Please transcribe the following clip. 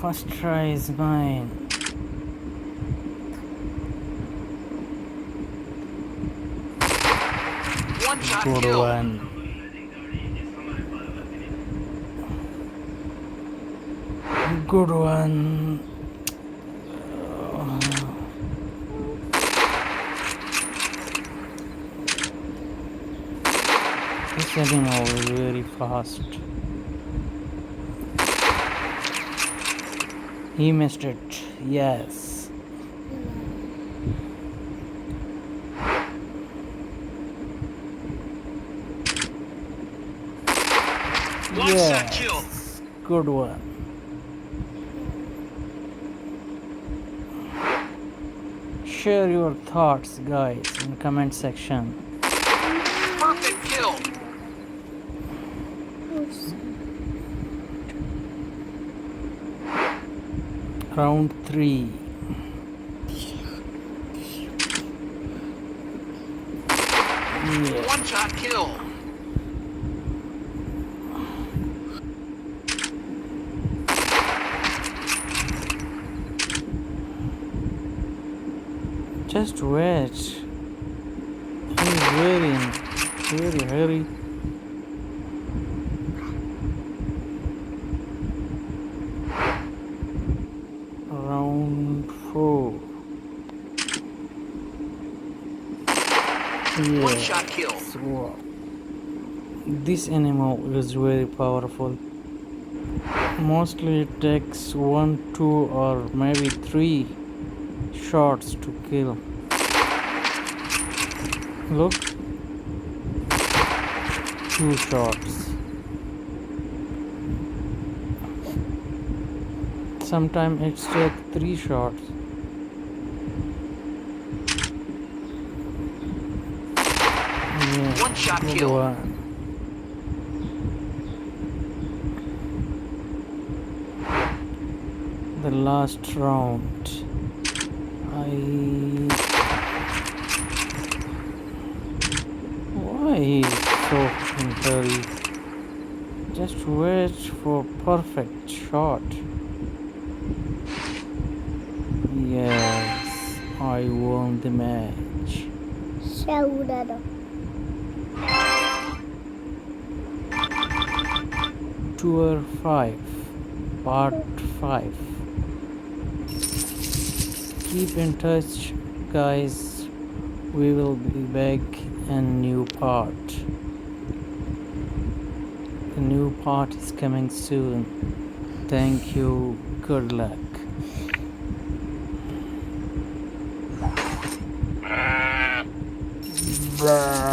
First try is mine. One shot Good kill. one. Good one. This animal is very fast. He missed it. Yes. One shot kill. Yes. Good one. Share your thoughts, guys, in comment section. Perfect kill. Round 3. Yeah. One shot kill. Just wait. He's very hurry. Round 4. One shot kill. Wow. This animal is very powerful. Mostly it takes 1, 2 or maybe 3 shots to kill. Look. 2 shots. Sometimes it takes 3 shots. Yeah, One shot good kill. one. The last round. Why he is so in hurry? Just wait for perfect shot. Yes, I won the match. Segurado. 2 5, part 5. Keep in touch, guys. We will be back in new part. The new part is coming soon. Thank you. Good luck. Blah.